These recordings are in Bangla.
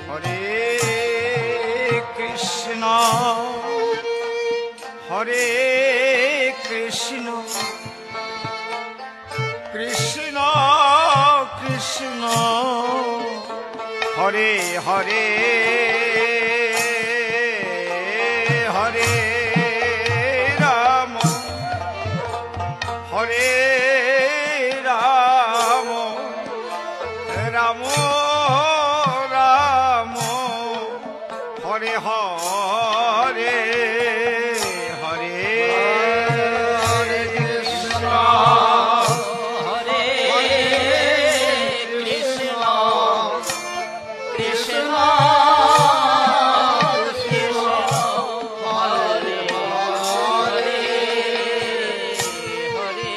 হরে কৃষ্ণ হরে কৃষ্ণ কৃষ্ণ কৃষ্ণ হরে হরে হরে রাম হরে রাম রাম রাম হরে হরে হরে হরে কৃষ্ণ হরে কৃষ্ণ কৃষ্ণ কৃষ্ণ হরে হরে হরে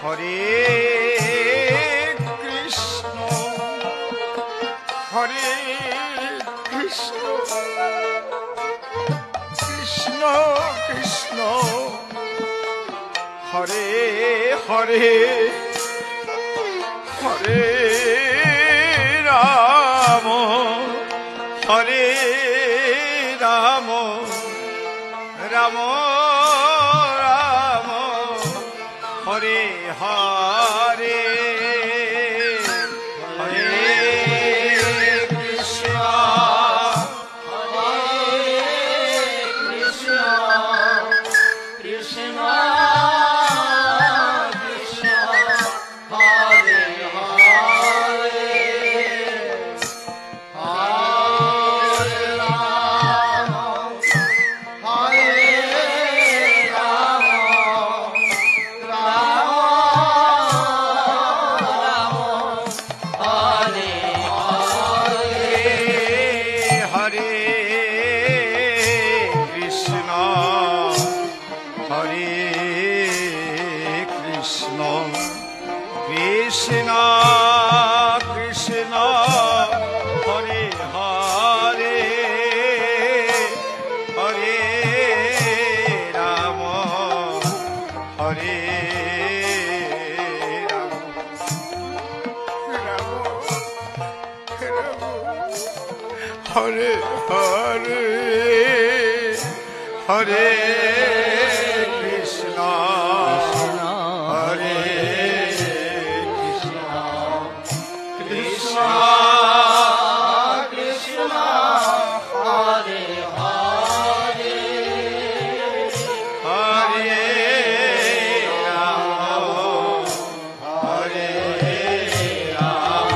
হরে কৃষ্ণ হরে কৃষ্ণ কৃষ্ণ কৃষ্ণ হরে হরে হরে রাম হরে রাম রাম রাম হরে হরে হরে কৃষ্ণ কৃষ্ণ কৃষ্ণ কৃষ্ণ হরে হরে হরে রাম হরে রাম রাম রাম হরে হরে হরে কৃষ্ণ হরে কৃষ্ণ কৃষ্ণ কৃষ্ণ হরে হরে হরে রাম হরে রাম রাম হরে হরে হরে কৃষ্ণ হরে কৃষ্ণ কৃষ্ণ কৃষ্ণ হরে হরে হরে রাম হরে রাম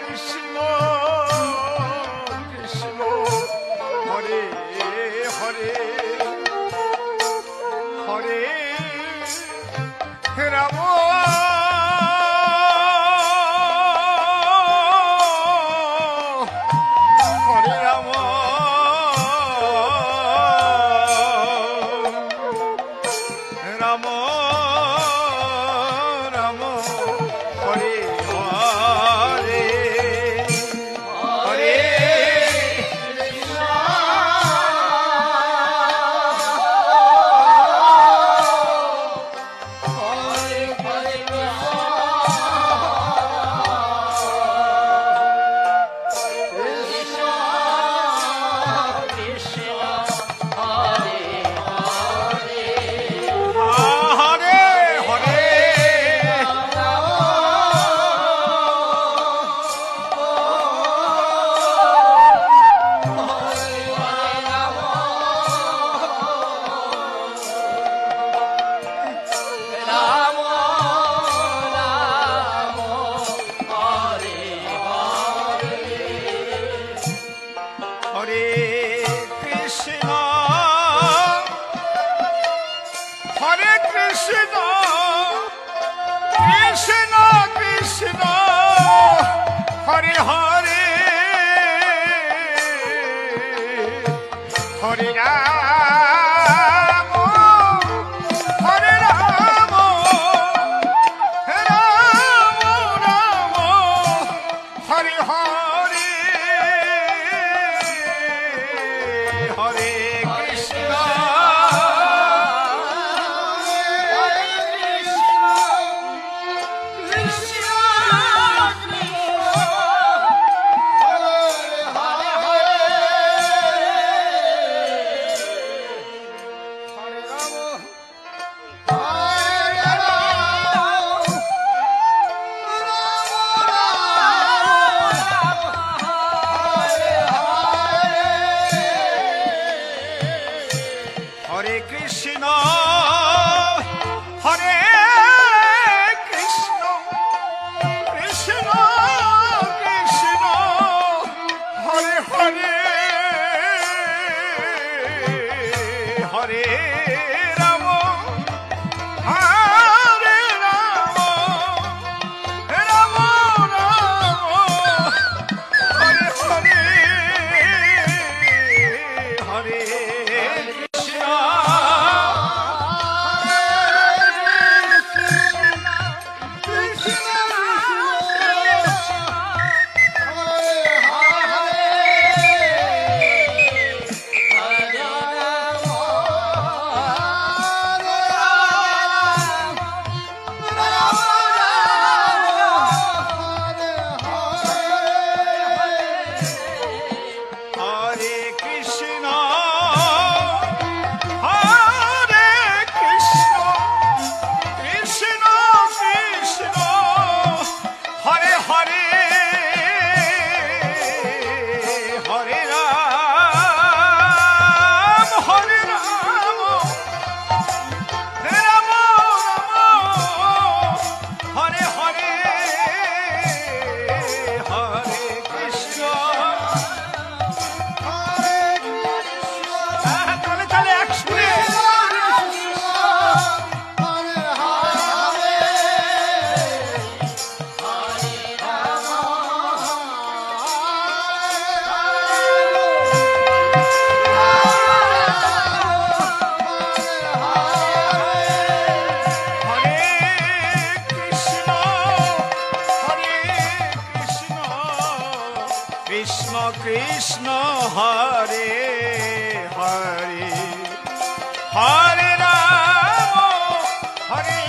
কৃষ্ণ কৃষ্ণ হরে হরে হরে রাম হরে রাম রাম রাম হরে হরে হরে হরে হরে রাম রাম হরে হরে কৃষ্ণ হরে কৃষ্ণ কৃষ্ণ কৃষ্ণ হরে হরে হরে রাম হরে রাম রাম রাম হরে হরে হরে কৃষ্ণ হরে কৃষ্ণ হরে কৃষ্ণ কৃষ্ণ কৃষ্ণ হরে হরে হরে রাম হরে রাম রাম রাম হরে হরে হরে কৃষ্ণ হরে কৃষ্ণ হরে কৃষ্ণ কৃষ্ণ কৃষ্ণ হরে হরে হরে রাম হরে রাম রাম রাম হরে হরে হরে কৃষ্ণ তাহলে তাহলে একসঙ্গে হরে কৃষ্ণ হরে কৃষ্ণ কৃষ্ণ কৃষ্ণ হরে হরে হরে রাম হরে